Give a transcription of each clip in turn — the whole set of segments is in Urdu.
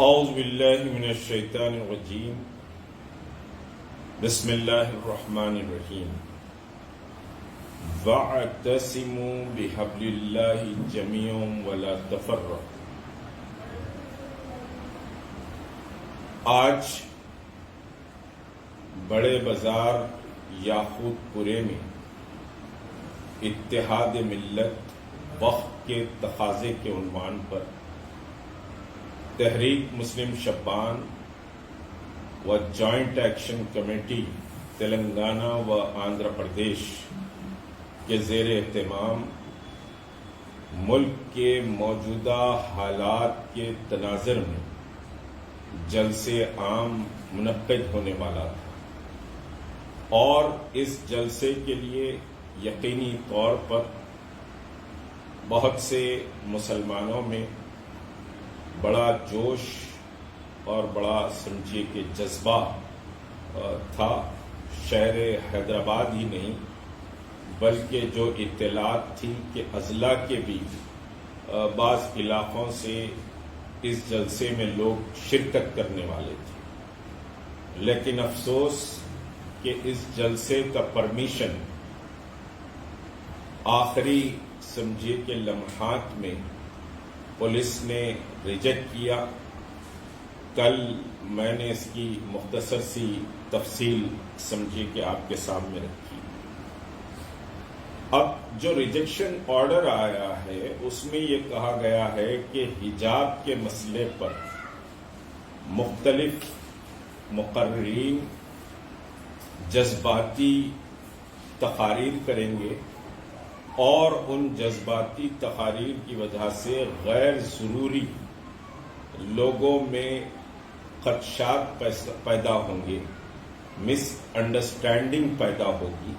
اعوذ باللہ من الشیطان الرجیم بسم اللہ الرحمن الرحیم وَاعْتَصِمُوا بِحَبْلِ اللَّهِ جَمِيعًا وَلَا تَفَرَّقُوا۔ آج بڑے بازار یاقوت پورے میں اتحاد ملت وقت کے تقاضے کے عنوان پر تحریک مسلم شبان و جوائنٹ ایکشن کمیٹی تلنگانہ و آندھرا پردیش کے زیر اہتمام ملک کے موجودہ حالات کے تناظر میں جلسے عام منعقد ہونے والا تھا اور اس جلسے کے لیے یقینی طور پر بہت سے مسلمانوں میں بڑا جوش اور بڑا سمجھیے کہ جذبہ تھا۔ شہر حیدرآباد ہی نہیں بلکہ جو اطلاعات تھی کہ اضلاع کے بھی بعض علاقوں سے اس جلسے میں لوگ شرکت کرنے والے تھے، لیکن افسوس کہ اس جلسے کا پرمیشن آخری سمجھیے کہ لمحات میں پولیس نے ریجیکٹ کیا۔ کل میں نے اس کی مختصر سی تفصیل سمجھیے کہ آپ کے سامنے رکھی۔ اب جو ریجیکشن آرڈر آیا ہے اس میں یہ کہا گیا ہے کہ حجاب کے مسئلے پر مختلف مقررین جذباتی تقاریر کریں گے اور ان جذباتی تقاریر کی وجہ سے غیر ضروری لوگوں میں خدشات پیدا ہوں گے، مس انڈرسٹینڈنگ پیدا ہوگی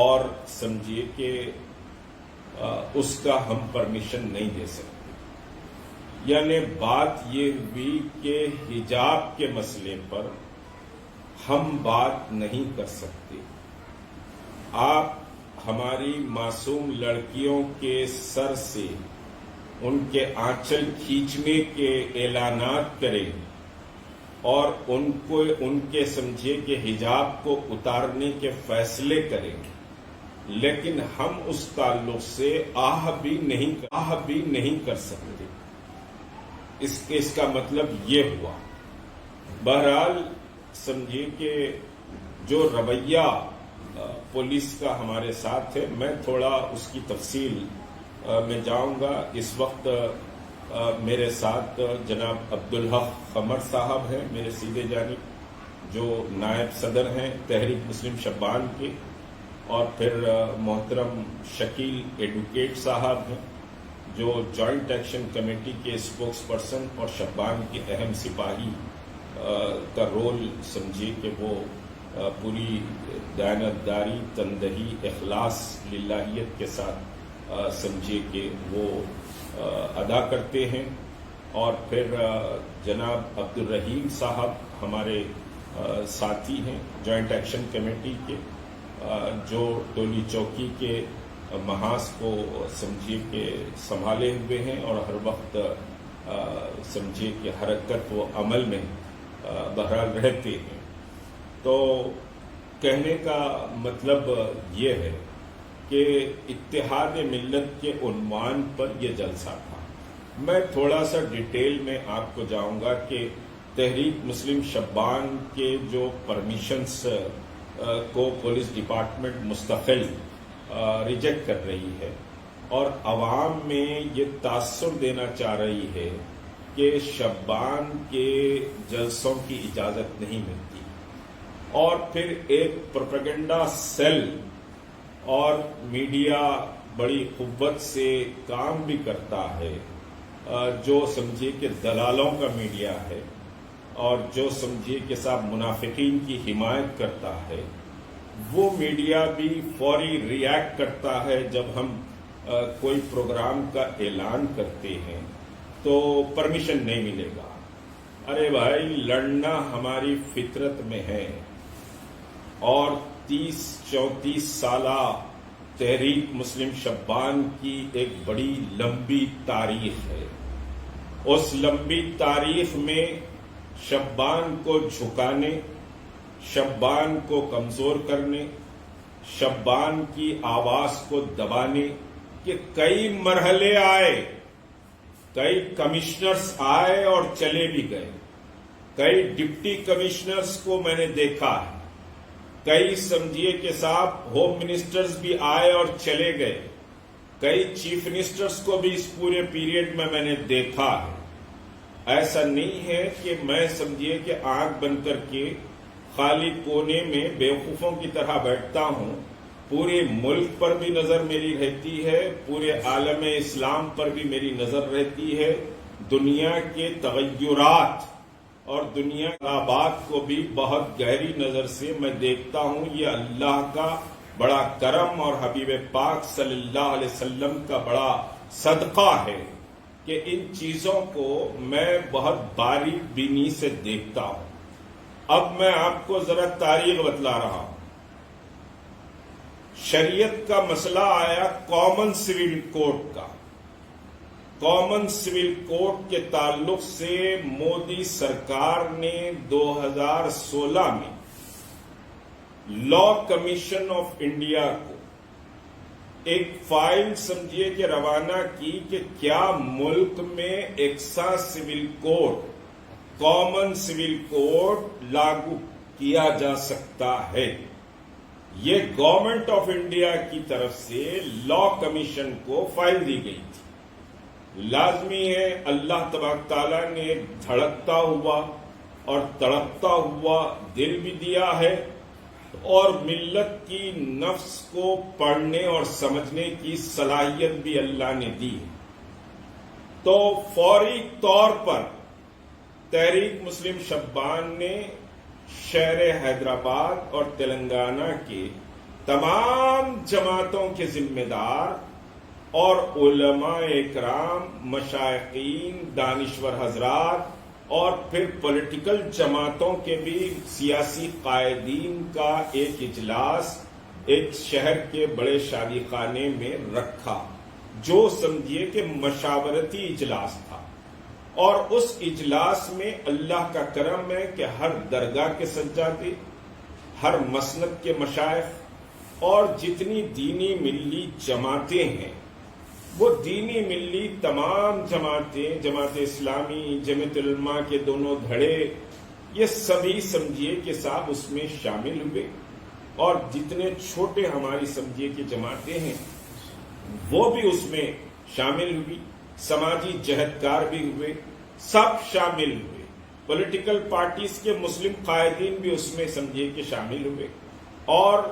اور سمجھیے کہ اس کا ہم پرمیشن نہیں دے سکتے۔ یعنی بات یہ ہوئی کہ حجاب کے مسئلے پر ہم بات نہیں کر سکتے۔ آپ ہماری معصوم لڑکیوں کے سر سے ان کے آنچل کھینچنے کے اعلانات کریں اور ان کے سمجھیے کہ حجاب کو اتارنے کے فیصلے کریں، لیکن ہم اس تعلق سے آہ بھی نہیں کر سکتے۔ اس کا مطلب یہ ہوا۔ بہرحال سمجھیے کہ جو رویہ پولیس کا ہمارے ساتھ ہے، میں تھوڑا اس کی تفصیل میں جاؤں گا۔ اس وقت میرے ساتھ جناب عبدالحق قمر صاحب ہیں میرے سیدھے جانب، جو نائب صدر ہیں تحریک مسلم شبان کے، اور پھر محترم شکیل ایڈوکیٹ صاحب ہیں جو جوائنٹ ایکشن کمیٹی کے اسپوکس پرسن اور شبان کے اہم سپاہی کا رول سمجھیے کہ وہ پوری دیانتداری، تندہی، اخلاص، للہیت کے ساتھ سمجھیے کہ وہ ادا کرتے ہیں۔ اور پھر جناب عبدالرحیم صاحب ہمارے ساتھی ہیں جوائنٹ ایکشن کمیٹی کے، جو ٹولی چوکی کے محاذ کو سمجھیے کہ سنبھالے ہوئے ہیں اور ہر وقت سمجھیے کہ حرکت و عمل میں بہرحال رہتے ہیں۔ تو کہنے کا مطلب یہ ہے کہ اتحاد ملت کے عنوان پر یہ جلسہ تھا۔ میں تھوڑا سا ڈیٹیل میں آپ کو جاؤں گا کہ تحریک مسلم شبان کے جو پرمیشنز کو پولیس ڈپارٹمنٹ مستقل ریجیکٹ کر رہی ہے اور عوام میں یہ تاثر دینا چاہ رہی ہے کہ شبان کے جلسوں کی اجازت نہیں ملتی، اور پھر ایک پروپیگنڈا سیل اور میڈیا بڑی قوت سے کام بھی کرتا ہے، جو سمجھیے کہ دلالوں کا میڈیا ہے اور جو سمجھیے کہ صاحب منافقین کی حمایت کرتا ہے، وہ میڈیا بھی فوری ریئیکٹ کرتا ہے جب ہم کوئی پروگرام کا اعلان کرتے ہیں تو پرمیشن نہیں ملے گا۔ ارے بھائی، لڑنا ہماری فطرت میں ہے اور 30-34 سالہ تحریک مسلم شبان کی ایک بڑی لمبی تاریخ ہے۔ اس لمبی تاریخ میں شبان کو جھکانے، شبان کو کمزور کرنے، شبان کی آواز کو دبانے کے کئی مرحلے آئے، کئی کمشنرز آئے اور چلے بھی گئے، کئی ڈپٹی کمشنرز کو میں نے دیکھا ہے، کئی سمجھیے کہ صاحب ہوم منسٹرز بھی آئے اور چلے گئے، کئی چیف منسٹرز کو بھی اس پورے پیریڈ میں نے دیکھا ہے۔ ایسا نہیں ہے کہ میں سمجھیے کہ آنکھ بند کر کے خالی کونے میں بیوقوفوں کی طرح بیٹھتا ہوں، پورے ملک پر بھی نظر میری رہتی ہے، پورے عالم اسلام پر بھی میری نظر رہتی ہے، دنیا کے تغیرات اور دنیا کے آباد کو بھی بہت گہری نظر سے میں دیکھتا ہوں۔ یہ اللہ کا بڑا کرم اور حبیب پاک صلی اللہ علیہ وسلم کا بڑا صدقہ ہے کہ ان چیزوں کو میں بہت باریک بینی سے دیکھتا ہوں۔ اب میں آپ کو ذرا تاریخ بتلا رہا ہوں۔ شریعت کا مسئلہ آیا کامن سول کوڈ کا۔ کامن سول کوڈ کے تعلق سے مودی سرکار نے 2016 میں لا کمیشن آف انڈیا کو ایک فائل سمجھیے کہ روانہ کی کہ کیا ملک میں یکساں civil code, common civil code لاگو کیا جا سکتا ہے۔ یہ گورنمنٹ آف انڈیا کی طرف سے لا کمیشن کو فائل دی گئی تھی۔ لازمی ہے اللہ تبارک تعالیٰ نے دھڑکتا ہوا اور تڑپتا ہوا دل بھی دیا ہے اور ملت کی نفس کو پڑھنے اور سمجھنے کی صلاحیت بھی اللہ نے دی ہے۔ تو فوری طور پر تحریک مسلم شبان نے شہر حیدرآباد اور تلنگانہ کے تمام جماعتوں کے ذمہ دار اور علماء اکرام، مشائقین، دانشور حضرات اور پھر پولیٹیکل جماعتوں کے بھی سیاسی قائدین کا ایک اجلاس ایک شہر کے بڑے شادی خانے میں رکھا، جو سمجھیے کہ مشاورتی اجلاس تھا۔ اور اس اجلاس میں اللہ کا کرم ہے کہ ہر درگاہ کے سجادے، ہر مسند کے مشائخ اور جتنی دینی ملی جماعتیں ہیں، وہ دینی ملی تمام جماعتیں، جماعت اسلامی، جمعیت علماء کے دونوں دھڑے، یہ سبھی سمجھیے کہ صاحب اس میں شامل ہوئے، اور جتنے چھوٹے ہماری سمجھیے کہ جماعتیں ہیں وہ بھی اس میں شامل ہوئی، سماجی جہدکار بھی ہوئے، سب شامل ہوئے، پولیٹیکل پارٹیز کے مسلم قائدین بھی اس میں سمجھیے کہ شامل ہوئے، اور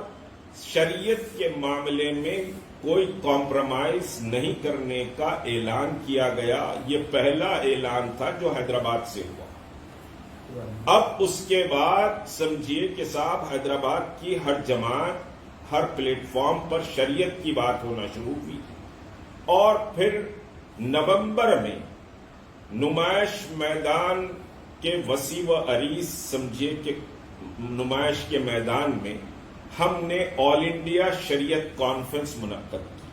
شریعت کے معاملے میں کوئی کمپرومائز نہیں کرنے کا اعلان کیا گیا۔ یہ پہلا اعلان تھا جو حیدرآباد سے ہوا۔ اب اس کے بعد سمجھیے کہ صاحب حیدرآباد کی ہر جماعت، ہر پلیٹ فارم پر شریعت کی بات ہونا شروع ہوئی، اور پھر نومبر میں نمائش میدان کے وسیع و عریض سمجھیے کہ نمائش کے میدان میں ہم نے آل انڈیا شریعت کانفرنس منعقد کی،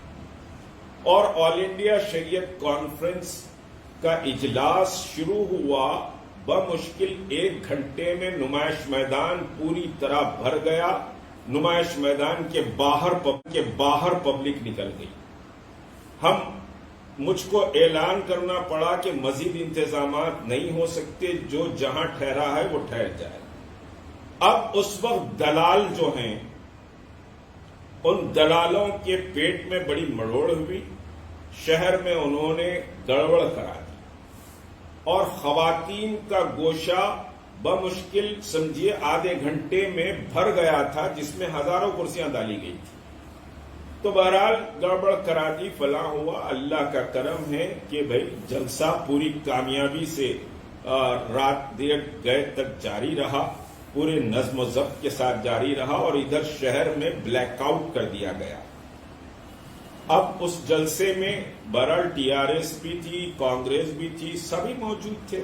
اور آل انڈیا شریعت کانفرنس کا اجلاس شروع ہوا، بمشکل 1 گھنٹے میں نمائش میدان پوری طرح بھر گیا، نمائش میدان کے باہر پبلک نکل گئی۔ مجھ کو اعلان کرنا پڑا کہ مزید انتظامات نہیں ہو سکتے، جو جہاں ٹھہرا ہے وہ ٹھہر جائے۔ اب اس وقت دلال جو ہیں، ان دلالوں کے پیٹ میں بڑی مڑوڑ ہوئی، شہر میں انہوں نے گڑبڑ کرا دی، اور خواتین کا گوشہ بمشکل سمجھیے آدھے گھنٹے میں بھر گیا تھا، جس میں ہزاروں کرسیاں ڈالی گئی تھی۔ تو بہرحال گڑبڑ کرا دی، فلاں ہوا۔ اللہ کا کرم ہے کہ بھئی جلسہ پوری کامیابی سے رات دیر گئے تک جاری رہا، پورے نظم و ضبط کے ساتھ جاری رہا، اور ادھر شہر میں بلیک آؤٹ کر دیا گیا۔ اب اس جلسے میں بہرحال ٹی آر ایس بھی تھی، کانگریس بھی تھی، سبھی موجود تھے،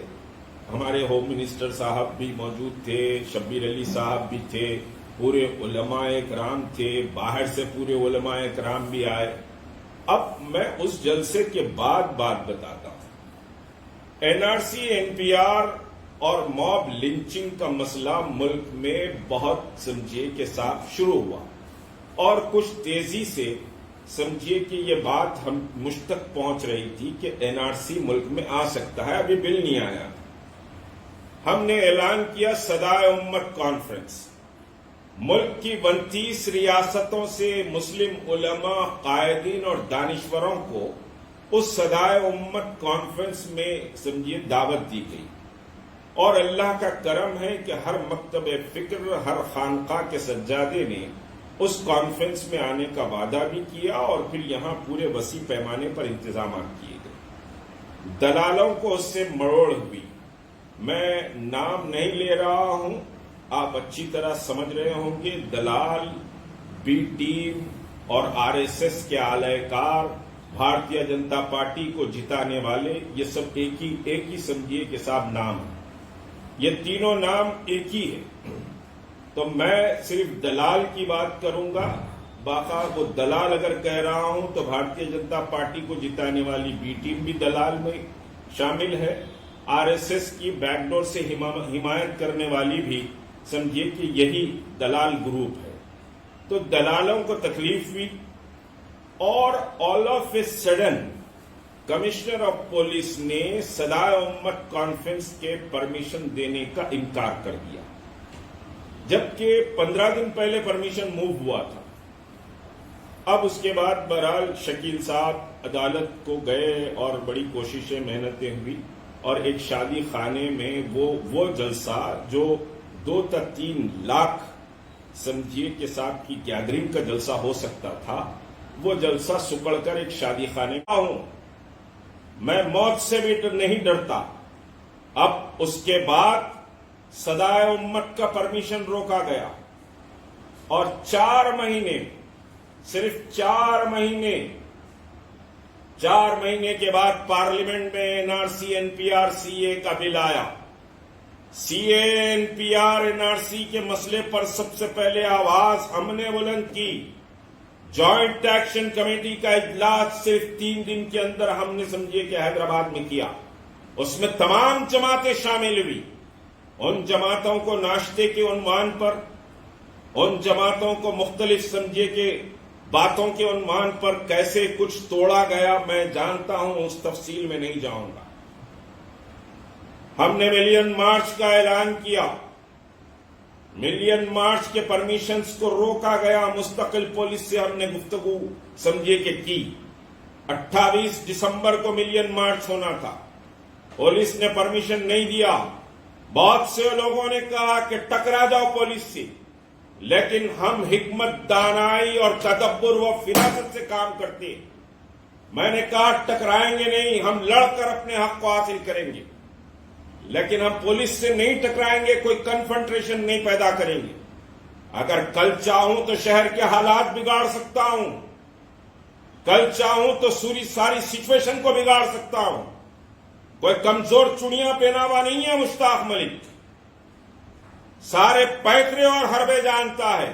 ہمارے ہوم منسٹر صاحب بھی موجود تھے، شبیر علی صاحب بھی تھے، پورے علماء اکرام تھے، باہر سے پورے علماء اکرام بھی آئے۔ اب میں اس جلسے کے بعد بات بتاتا ہوں۔ NRC, NPR اور موب لنچنگ کا مسئلہ ملک میں بہت سمجھیے کے ساتھ شروع ہوا اور کچھ تیزی سے سمجھیے کہ یہ بات ہم مجھ تک پہنچ رہی تھی کہ NRC ملک میں آ سکتا ہے. ابھی بل نہیں آیا. ہم نے اعلان کیا صدائے امت کانفرنس. ملک کی 29 ریاستوں سے مسلم علماء، قائدین اور دانشوروں کو اس صدائے امت کانفرنس میں سمجھیے دعوت دی گئی اور اللہ کا کرم ہے کہ ہر مکتب فکر، ہر خانقاہ کے سجادے نے اس کانفرنس میں آنے کا وعدہ بھی کیا اور پھر یہاں پورے وسیع پیمانے پر انتظامات کیے گئے. دلالوں کو اس سے مروڑ ہوئی. میں نام نہیں لے رہا ہوں، آپ اچھی طرح سمجھ رہے ہوں گے. دلال، بی ٹیم اور RSS کے اعلی کار، بھارتیہ جنتا پارٹی کو جتانے والے، یہ سب ایک ہی سمجھیے کہ صاحب نام ہے. یہ تینوں نام ایک ہی ہے. تو میں صرف دلال کی بات کروں گا. باقاعدہ وہ دلال اگر کہہ رہا ہوں تو بھارتیہ جنتا پارٹی کو جتانے والی بی ٹیم بھی دلال میں شامل ہے. RSS کی بیک ڈور سے حمایت کرنے والی بھی سمجھیے کہ یہی دلال گروپ ہے. تو دلالوں کو تکلیف ہوئی اور all of a sudden commissioner of police نے صدائے امت کانفرنس کے پرمیشن دینے کا انکار کر دیا، جبکہ 15 دن پہلے پرمیشن موو ہوا تھا. اب اس کے بعد بہرحال شکیل صاحب عدالت کو گئے اور بڑی کوششیں محنتیں ہوئی اور ایک شادی خانے میں وہ جلسہ جو 2 تا 3 لاکھ سمجھیے کے ساتھ کی گیدرنگ کا جلسہ ہو سکتا تھا، وہ جلسہ سکڑ کر ایک شادی خانے میں ہوں. میں موت سے بھی نہیں ڈرتا. اب اس کے بعد صدائے امت کا پرمیشن روکا گیا اور 4 مہینے، صرف 4 مہینے کے بعد پارلیمنٹ میں NRC NPR CA کا بل آیا. CA NPR NRC کے مسئلے پر سب سے پہلے آواز ہم نے بلند کی. جوائنٹ ایکشن کمیٹی کا اجلاس صرف 3 دن کے اندر ہم نے سمجھیے کہ حیدرآباد میں کیا. اس میں تمام جماعتیں شامل ہوئی. ان جماعتوں کو ناشتے کے عنوان پر، ان جماعتوں کو مختلف سمجھیے کہ باتوں کے عنوان پر کیسے کچھ توڑا گیا میں جانتا ہوں، اس تفصیل میں نہیں جاؤں گا. ہم نے ملین مارچ کا اعلان کیا. ملین مارچ کے پرمیشنز کو روکا گیا. مستقل پولیس سے ہم نے گفتگو سمجھیے کہ کی. 28 دسمبر کو ملین مارچ ہونا تھا، پولیس نے پرمیشن نہیں دیا. بہت سے لوگوں نے کہا کہ ٹکرا جاؤ پولیس سے، لیکن ہم حکمت دانائی اور تدبر و فراست سے کام کرتے. میں نے کہا ٹکرائیں گے نہیں، ہم لڑ کر اپنے حق کو حاصل کریں گے، لیکن ہم پولیس سے نہیں ٹکرائیں گے، کوئی کنفرنٹریشن نہیں پیدا کریں گے. اگر کل چاہوں تو شہر کے حالات بگاڑ سکتا ہوں، کل چاہوں تو ساری سچویشن کو بگاڑ سکتا ہوں. کوئی کمزور چڑیاں پہنا ہوا نہیں ہے مشتاق ملک، سارے پیکرے اور حربے جانتا ہے.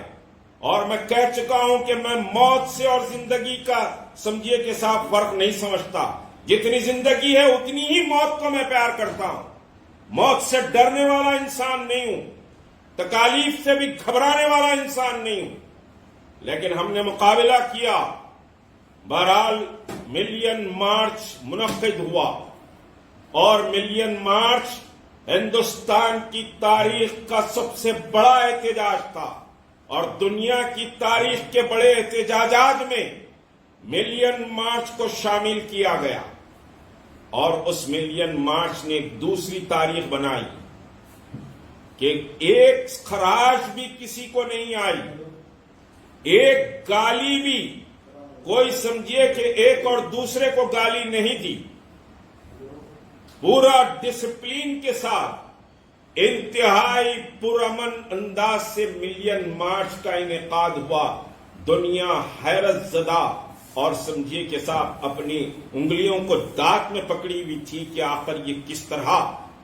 اور میں کہہ چکا ہوں کہ میں موت سے اور زندگی کا سمجھیے کے ساتھ فرق نہیں سمجھتا. جتنی زندگی ہے اتنی ہی موت کو میں پیار کرتا ہوں. موت سے ڈرنے والا انسان نہیں ہوں، تکالیف سے بھی گھبرانے والا انسان نہیں ہوں. لیکن ہم نے مقابلہ کیا. بہرحال ملین مارچ منعقد ہوا اور ملین مارچ ہندوستان کی تاریخ کا سب سے بڑا احتجاج تھا اور دنیا کی تاریخ کے بڑے احتجاجات میں ملین مارچ کو شامل کیا گیا. اور اس ملین مارچ نے ایک دوسری تاریخ بنائی کہ ایک خراش بھی کسی کو نہیں آئی، ایک گالی بھی کوئی سمجھیے کہ ایک اور دوسرے کو گالی نہیں دی. پورا ڈسپلین کے ساتھ انتہائی پرامن انداز سے ملین مارچ کا انعقاد ہوا. دنیا حیرت زدہ اور سمجھیے کے ساتھ اپنی انگلیوں کو دانت میں پکڑی ہوئی تھی کہ آخر یہ کس طرح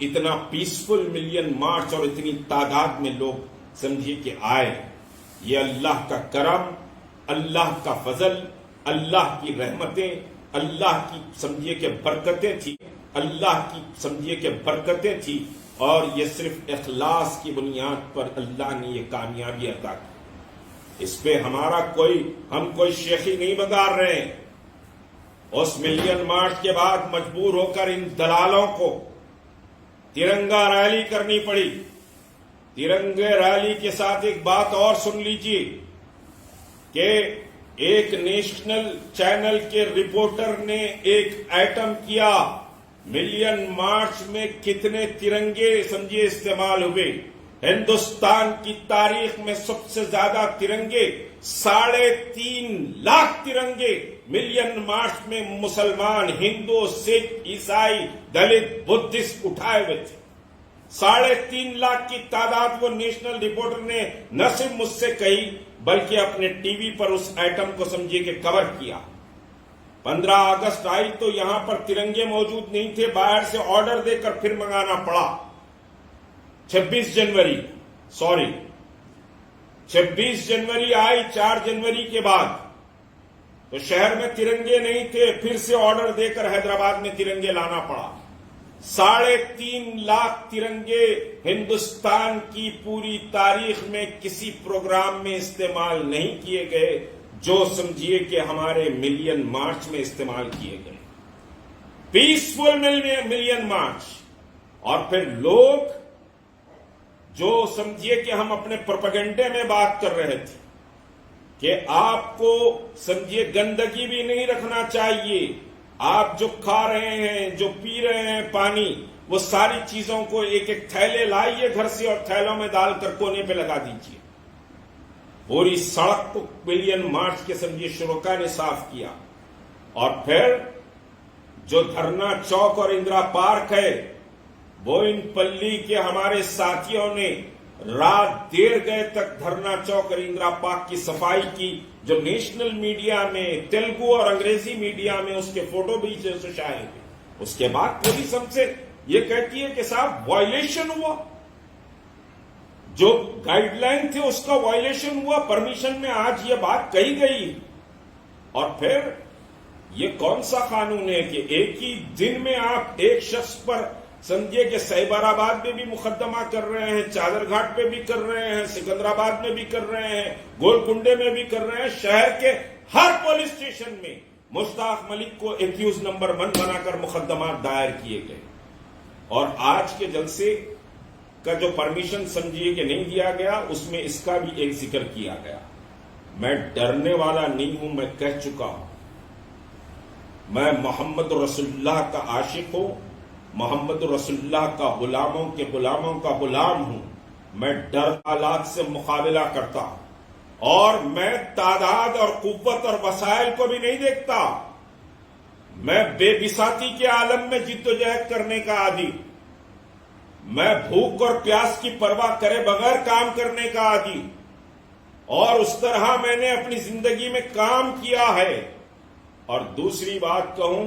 اتنا پیسفل ملین مارچ اور اتنی تعداد میں لوگ سمجھیے کہ آئے. یہ اللہ کا کرم، اللہ کا فضل، اللہ کی رحمتیں، اللہ کی سمجھیے کہ برکتیں تھی. اللہ کی سمجھیے کہ برکتیں تھی، اور یہ صرف اخلاص کی بنیاد پر اللہ نے یہ کامیابی عطا کی۔ اس پہ ہم کوئی شیخی نہیں بگاڑ رہے ہیں۔ اس ملین مارچ کے بعد مجبور ہو کر ان دلالوں کو ترنگا ریلی کرنی پڑی۔ ترنگے ریلی کے ساتھ ایک بات اور سن لیجیے کہ ایک نیشنل چینل کے رپورٹر نے ایک ایٹم کیا، ملین مارچ میں کتنے ترنگے سمجھے استعمال ہوئے۔ ہندوستان کی تاریخ میں سب سے زیادہ ترنگے 3.5 لاکھ ترنگے ملین مارچ میں مسلمان، ہندو، سکھ، عیسائی، دلت، بدھسٹ اٹھائے ہوئے تھے۔ 3.5 لاکھ کی تعداد وہ نیشنل رپورٹر نے نہ صرف مجھ سے کہی بلکہ اپنے ٹی وی پر اس ایٹم کو سمجھے کہ کور کیا۔ 15 اگست آئی تو یہاں پر ترنگے موجود نہیں تھے، باہر سے آرڈر دے کر پھر منگانا پڑا۔ 26 جنوری آئی 4 جنوری کے بعد، تو شہر میں ترنگے نہیں تھے، پھر سے آرڈر دے کر حیدرآباد میں ترنگے لانا پڑا۔ 3.5 لاکھ ترنگے ہندوستان کی پوری تاریخ میں کسی پروگرام میں استعمال نہیں کیے گئے جو سمجھیے کہ ہمارے ملین مارچ میں استعمال کیے گئے۔ Peaceful million March. اور پھر لوگ جو سمجھیے کہ ہم اپنے پروپیگنڈے میں بات کر رہے تھے کہ آپ کو سمجھیے گندگی بھی نہیں رکھنا چاہیے، آپ جو کھا رہے ہیں، جو پی رہے ہیں پانی، وہ ساری چیزوں کو ایک ایک تھیلے لائیے گھر سے اور تھیلوں میں ڈال کر کونے پہ لگا دیجیے۔ پوری سڑک کو ملین مارچ کے سمجھیے شرکا نے صاف کیا۔ اور پھر جو دھرنا چوک اور اندرا پارک ہے، بوئن پلی کے ہمارے ساتھیوں نے رات دیر گئے تک دھرنا چوک اور اندرا پارک کی صفائی کی، جو نیشنل میڈیا میں تیلگو اور انگریزی میڈیا میں اس کے فوٹو بھی شائع ہوئے۔ اس کے بعد پولیس ہم سے یہ کہتی ہے کہ صاحب وائلیشن ہوا، جو گائیڈ لائن تھے اس کا وائلیشن ہوا، پرمیشن میں آج یہ بات کہی گئی۔ اور پھر یہ کون سا قانون ہے کہ ایک ہی دن میں آپ ایک شخص پر سمجھے کہ سیبر آباد میں بھی مقدمہ کر رہے ہیں، چادر گھاٹ پہ بھی کر رہے ہیں، سکندرآباد میں بھی کر رہے ہیں، گولکنڈے میں بھی کر رہے ہیں، شہر کے ہر پولیس اسٹیشن میں مشتاق ملک کو ایکیوز نمبر 1 بنا کر مقدمات دائر کیے گئے۔ اور آج کے جلسے کا جو پرمیشن سمجھیے کہ نہیں دیا گیا، اس میں اس کا بھی ایک ذکر کیا گیا۔ میں ڈرنے والا نہیں ہوں، میں کہہ چکا ہوں، میں محمد رسول اللہ کا عاشق ہوں، محمد رسول اللہ کا غلاموں کا غلام ہوں۔ میں ڈر حالات سے مقابلہ کرتا ہوں، اور میں تعداد اور قوت اور وسائل کو بھی نہیں دیکھتا۔ میں بے بساطی کے عالم میں جدوجہد کرنے کا عادی، میں بھوک اور پیاس کی پرواہ کرے بغیر کام کرنے کا عادی، اور اس طرح میں نے اپنی زندگی میں کام کیا ہے۔ اور دوسری بات کہوں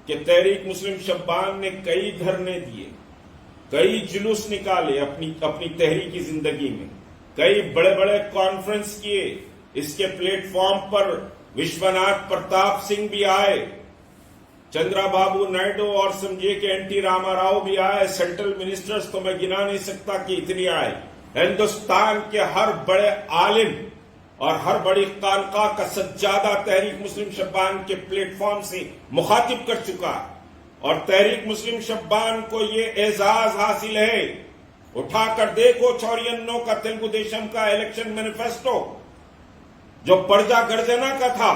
کہ تحریک مسلم شبان نے کئی دھرنے دیے، کئی جلوس نکالے اپنی تحریکی زندگی میں، کئی بڑے بڑے کانفرنس کیے۔ اس کے پلیٹ فارم پر وشوناتھ پرتاپ سنگھ بھی آئے، چندرا بابو نائیڈو اور سمجھیے کہ این ٹی راما راؤ بھی آئے، سینٹرل منسٹرز تو میں گنا نہیں سکتا کہ اتنی آئے۔ ہندوستان کے ہر بڑے عالم اور ہر بڑی خانقاہ کا سجادہ تحریک مسلم شبان کے پلیٹ فارم سے مخاطب کر چکا، اور تحریک مسلم شبان کو یہ اعزاز حاصل ہے۔ اٹھا کر دیکھو 94 کا تلگو دیشم کا الیکشن مینیفیسٹو جو پرجا گرجنا کا تھا،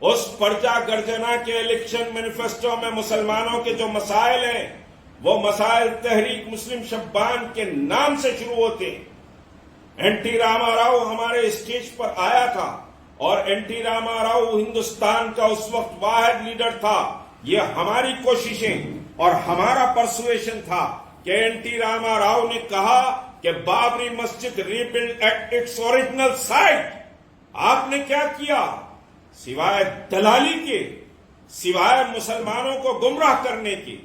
اس پرجا گرجنا کے الیکشن مینیفیسٹو میں مسلمانوں کے جو مسائل ہیں وہ مسائل تحریک مسلم شبان کے نام سے شروع ہوتے ہیں۔ این ٹی راما راؤ ہمارے اسٹیج پر آیا تھا، اور این ٹی راما راؤ ہندوستان کا اس وقت واحد لیڈر تھا۔ یہ ہماری کوششیں اور ہمارا پرسویشن تھا کہ این ٹی راما راؤ نے کہا کہ Babri Masjid rebuild at its original site. آپ نے کیا کیا؟ سوائے دلالی کے، سوائے مسلمانوں کو گمراہ کرنے کے،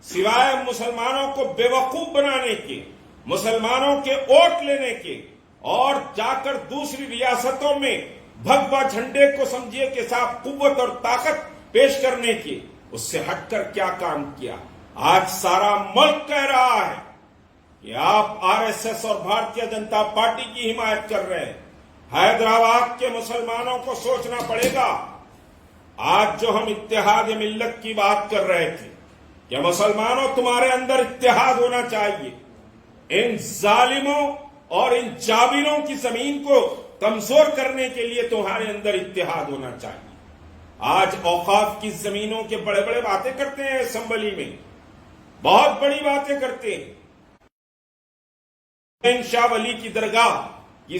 سوائے مسلمانوں کو بے وقوف بنانے کے، مسلمانوں کے ووٹ لینے کے، اور جا کر دوسری ریاستوں میں بھگوا جھنڈے کو سمجھیے کہ صاحب قوت اور طاقت پیش کرنے کے، اس سے ہٹ کر کیا کام کیا؟ آج سارا ملک کہہ رہا ہے کہ آپ آر ایس ایس اور بھارتیہ جنتا پارٹی کی حمایت کر رہے ہیں۔ حیدرآباد کے مسلمانوں کو سوچنا پڑے گا۔ آج جو ہم اتحاد ملت کی بات کر رہے تھے کہ مسلمانوں تمہارے اندر اتحاد ہونا چاہیے، ان ظالموں اور ان جابروں کی زمین کو کمزور کرنے کے لیے تمہارے اندر اتحاد ہونا چاہیے۔ آج اوقاف کی زمینوں کے بڑے بڑے باتیں کرتے ہیں، اسمبلی میں بہت بڑی باتیں کرتے ہیں۔ شاہ ولی کی درگاہ کی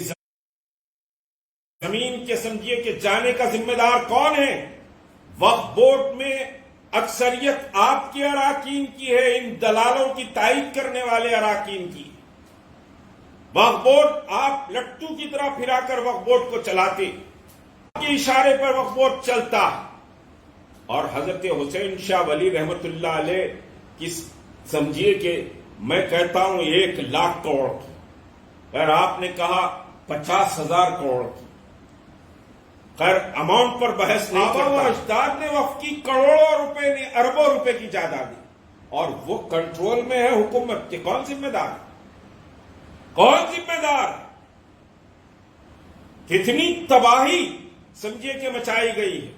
زمین کے سمجھیے کہ جانے کا ذمہ دار کون ہے؟ وقف بورڈ میں اکثریت آپ کے اراکین کی ہے، ان دلالوں کی تائید کرنے والے اراکین کی۔ وقف بورڈ آپ لٹو کی طرح پھرا کر وقف بورڈ کو چلاتے، آپ کے اشارے پر وقف بورڈ چلتا، اور حضرت حسین شاہ ولی رحمت اللہ علیہ کی سمجھیے کہ میں کہتا ہوں 1,00,000 کروڑ کی، خیر آپ نے کہا 50,000 کروڑ کی، خیر اماؤنٹ پر بحث نہیں کرتا۔ آبا و اجداد نے وقف کی کروڑوں روپے نے، اربوں روپے کی جائیداد دی، اور وہ کنٹرول میں ہے حکومت کے۔ کون ذمہ دار؟ کون ذمہ دار؟ کتنی تباہی سمجھیے کہ مچائی گئی ہے۔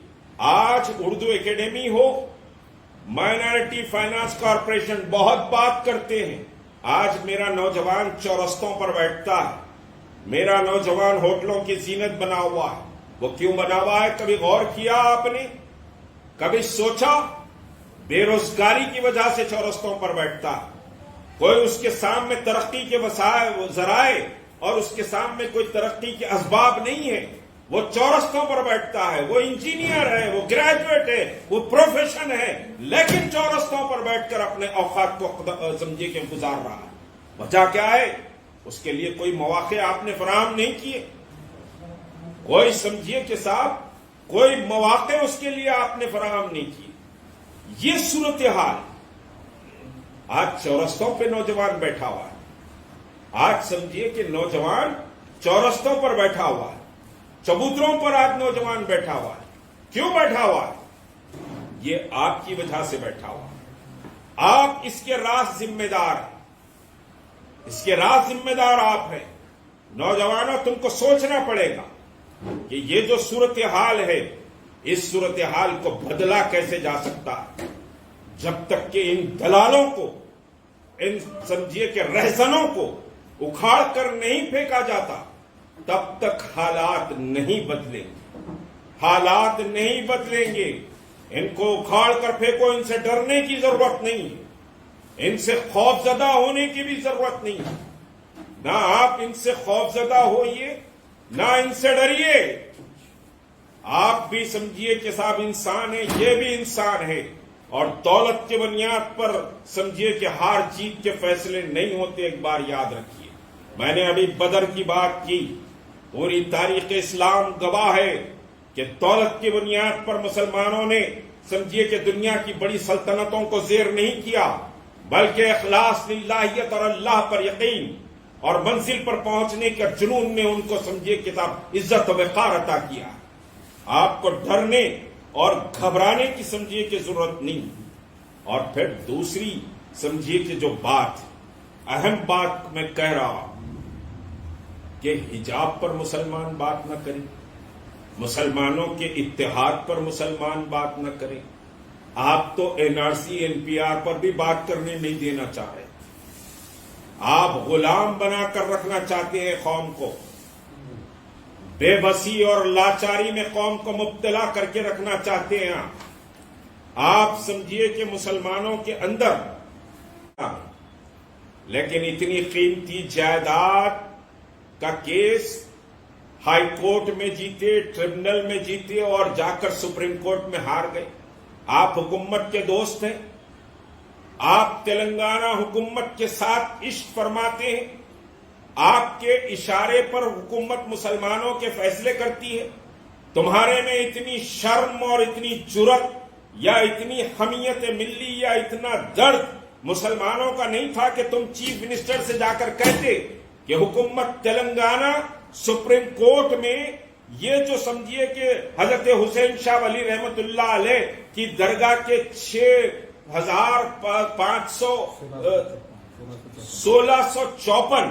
آج اردو اکیڈمی ہو، مائنارٹی فائنانس کارپوریشن بہت بات کرتے ہیں۔ آج میرا نوجوان چورستوں پر بیٹھتا ہے، میرا نوجوان ہوٹلوں کی زینت بنا ہوا ہے۔ وہ کیوں بنا ہوا ہے؟ کبھی غور کیا آپ نے؟ کبھی سوچا؟ بے روزگاری کی وجہ سے چورستوں پر بیٹھتا ہے۔ کوئی اس کے سامنے ترقی کے ذرائع اور اس کے سامنے کوئی ترقی کے اسباب نہیں ہے، وہ چورستوں پر بیٹھتا ہے۔ وہ انجینئر ہے، وہ گریجویٹ ہے، وہ پروفیشن ہے، لیکن چورستوں پر بیٹھ کر اپنے اوقات کو سمجھے کہ گزار رہا ہے۔ وجہ کیا ہے؟ اس کے لیے کوئی مواقع آپ نے فراہم نہیں کیے، کوئی سمجھیے کہ صاحب کوئی مواقع اس کے لیے آپ نے فراہم نہیں کیے۔ یہ صورتحال آج چورستوں پہ نوجوان بیٹھا ہوا ہے۔ آج سمجھیے کہ نوجوان چورستوں پر بیٹھا ہوا ہے، چبوتروں پر آج نوجوان بیٹھا ہوا ہے۔ کیوں بیٹھا ہوا ہے؟ یہ آپ کی وجہ سے بیٹھا ہوا ہے۔ آپ اس کے راز ذمہ دار ہیں، اس کے راز ذمہ دار آپ ہیں۔ نوجوانوں تم کو سوچنا پڑے گا کہ یہ جو صورتحال ہے، اس صورتحال کو بدلا کیسے جا سکتا ہے۔ جب تک کہ ان دلالوں کو، ان سمجھیے کہ رہزنوں کو اکھاڑ کر نہیں پھینکا جاتا، تب تک حالات نہیں بدلیں گے، حالات نہیں بدلیں گے۔ ان کو اکھاڑ کر پھینکو، ان سے ڈرنے کی ضرورت نہیں ہے، ان سے خوف زدہ ہونے کی بھی ضرورت نہیں ہے۔ نہ آپ ان سے خوف زدہ ہوئیے، نہ ان سے ڈریے۔ آپ بھی سمجھیے کہ صاحب انسان ہے، یہ بھی انسان ہے، اور دولت کے بنیاد پر سمجھیے کہ ہار جیت کے فیصلے نہیں ہوتے، ایک بار یاد رکھیے۔ میں نے ابھی بدر کی بات کی، پوری تاریخ اسلام گواہ ہے کہ دولت کی بنیاد پر مسلمانوں نے سمجھیے کہ دنیا کی بڑی سلطنتوں کو زیر نہیں کیا، بلکہ اخلاص للہیت اور اللہ پر یقین اور منزل پر پہنچنے کے جنون میں ان کو سمجھیے کتاب عزت و وقار عطا کیا۔ آپ کو ڈرنے اور گھبرانے کی سمجھیے کہ ضرورت نہیں۔ اور پھر دوسری سمجھیے کہ جو بات اہم بات میں کہہ رہا ہوں کہ حجاب پر مسلمان بات نہ کریں، مسلمانوں کے اتحاد پر مسلمان بات نہ کریں۔ آپ تو N R C N P R پر بھی بات کرنے نہیں دینا چاہ رہے، آپ غلام بنا کر رکھنا چاہتے ہیں قوم کو، بے بسی اور لاچاری میں قوم کو مبتلا کر کے رکھنا چاہتے ہیں۔ آپ سمجھیے کہ مسلمانوں کے اندر، لیکن اتنی قیمتی جائیداد کا کیس ہائی کورٹ میں جیتے، ٹریبونل میں جیتے، اور جا کر سپریم کورٹ میں ہار گئے۔ آپ حکومت کے دوست ہیں، آپ تلنگانہ حکومت کے ساتھ عشق فرماتے ہیں، آپ کے اشارے پر حکومت مسلمانوں کے فیصلے کرتی ہے۔ تمہارے میں اتنی شرم اور اتنی جرت یا اتنی حمیت ملی یا اتنا درد مسلمانوں کا نہیں تھا کہ تم چیف منسٹر سے جا کر کہتے کہ حکومت تلنگانہ سپریم کورٹ میں یہ جو سمجھیے کہ حضرت حسین شاہ ولی رحمت اللہ علیہ کی درگاہ کے 6 1654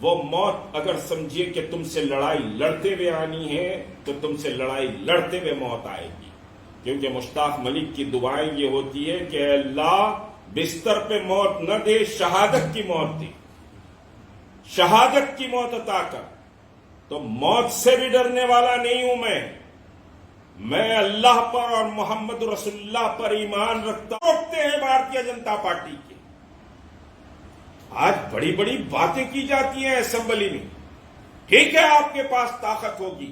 وہ موت اگر سمجھیے کہ تم سے لڑائی لڑتے ہوئے آنی ہے تو تم سے لڑائی لڑتے ہوئے موت آئے گی، کیونکہ مشتاق ملک کی دعائیں یہ ہوتی ہے کہ اے اللہ بستر پہ موت نہ دے، شہادت کی موت دے، شہادت کی موت عطا کر۔ تو موت سے بھی ڈرنے والا نہیں ہوں میں اللہ پر اور محمد رسول اللہ پر ایمان رکھتا ہوں۔ روکتے ہیں بھارتیہ جنتا پارٹی کے، آج بڑی بڑی باتیں کی جاتی ہیں اسمبلی میں، ٹھیک ہے آپ کے پاس طاقت ہوگی،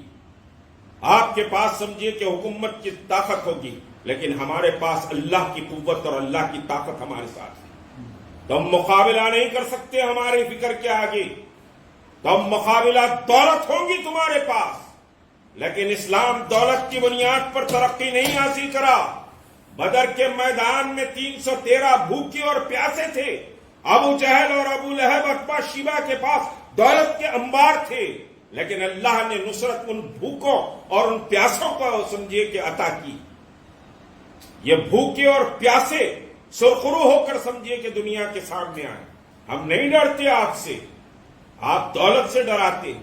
آپ کے پاس سمجھیے کہ حکومت کی طاقت ہوگی، لیکن ہمارے پاس اللہ کی قوت اور اللہ کی طاقت ہمارے ساتھ ہے، تو ہم مقابلہ نہیں کر سکتے ہمارے فکر کے آگے، تو ہم مقابلہ دولت ہوگی تمہارے پاس، لیکن اسلام دولت کی بنیاد پر ترقی نہیں حاصل کرا۔ بدر کے میدان میں 313 بھوکے اور پیاسے تھے، ابو جہل اور ابو لہب اتبا شیبہ کے پاس دولت کے انبار تھے، لیکن اللہ نے نصرت ان بھوکوں اور ان پیاسوں کو سمجھیے کہ عطا کی۔ یہ بھوکے اور پیاسے سرخرو ہو کر سمجھیے کہ دنیا کے سامنے آئے۔ ہم نہیں ڈرتے آپ سے، آپ دولت سے ڈراتے۔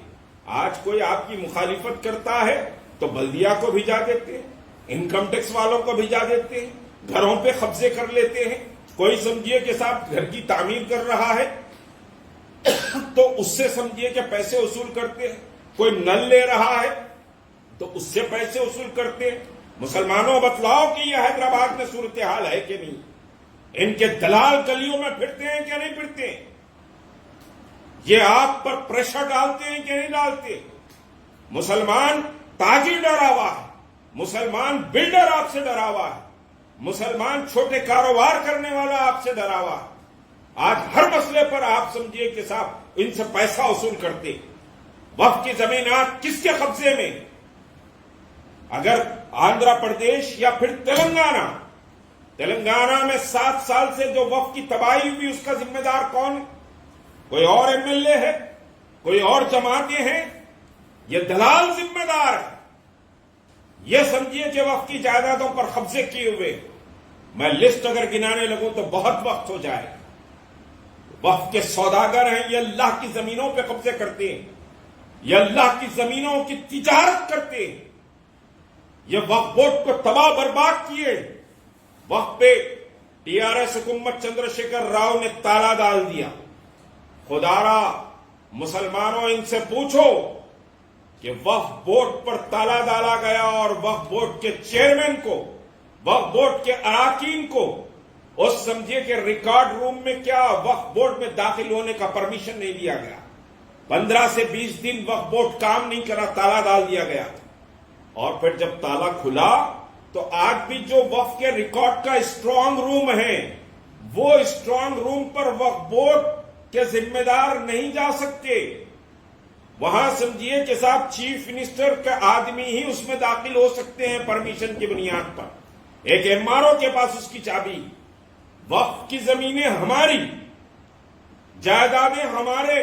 آج کوئی آپ کی مخالفت کرتا ہے تو بلدیہ کو بھیجا دیتے ہیں، انکم ٹیکس والوں کو بھیجا دیتے ہیں، گھروں پہ قبضے کر لیتے ہیں۔ کوئی سمجھیے کہ صاحب گھر کی تعمیر کر رہا ہے تو اس سے سمجھیے کہ پیسے وصول کرتے ہیں، کوئی نل لے رہا ہے تو اس سے پیسے وصول کرتے ہیں۔ مسلمانوں بتلاؤ کہ یہ حیدرآباد میں صورتحال ہے کہ نہیں؟ ان کے دلال گلیوں میں پھرتے ہیں کہ نہیں پھرتے؟ یہ آپ پر پریشر ڈالتے ہیں کہ نہیں ڈالتے؟ مسلمان تاجر ڈرا ہوا ہے، مسلمان بلڈر آپ سے ڈرا ہوا ہے، مسلمان چھوٹے کاروبار کرنے والا آپ سے ڈرا ہوا ہے۔ آج ہر مسئلے پر آپ سمجھیے کہ صاحب ان سے پیسہ وصول کرتے۔ وقف کی زمینات کس کے قبضے میں؟ اگر آندھرا پردیش یا پھر تلنگانہ میں 7 سال سے جو وقف کی تباہی ہوئی اس کا ذمہ دار کون ہے؟ کوئی اور ایم ایل اے ہے؟ کوئی اور جماعتیں ہیں؟ یہ دلال ذمہ دار ہے۔ یہ سمجھیے کہ وقف کی جائیدادوں پر قبضے کیے ہوئے، میں لسٹ اگر گنانے لگوں تو بہت وقت ہو جائے۔ وقف کے سوداگر ہیں، یہ اللہ کی زمینوں پہ قبضے کرتے ہیں، یہ اللہ کی زمینوں کی تجارت کرتے ہیں، یہ وقف بورڈ کو تباہ برباد کیے۔ وقف پہ ٹی آر ایس حکومت چندر شیکھر راؤ نے تالا ڈال دیا۔ خدارا مسلمانوں ان سے پوچھو کہ وقف بورڈ پر تالا ڈالا گیا اور وقف بورڈ کے چیئرمین کو، وقف بورڈ کے اراکین کو اس سمجھیے کہ ریکارڈ روم میں کیا وقف بورڈ میں داخل ہونے کا پرمیشن نہیں دیا گیا۔ 15 سے 20 دن وقف بورڈ کام نہیں کرا، تالا ڈال دیا گیا۔ اور پھر جب تالا کھلا تو آج بھی جو وقف کے ریکارڈ کا اسٹرانگ روم ہے، وہ اسٹرانگ روم پر وقف بورڈ کے ذمہ دار نہیں جا سکتے۔ وہاں سمجھیے کہ صاحب چیف منسٹر کا آدمی ہی اس میں داخل ہو سکتے ہیں پرمیشن کی بنیاد پر، ایک ایم آر او کے پاس اس کی چابی۔ وقف کی زمینیں ہماری، جائیدادیں ہمارے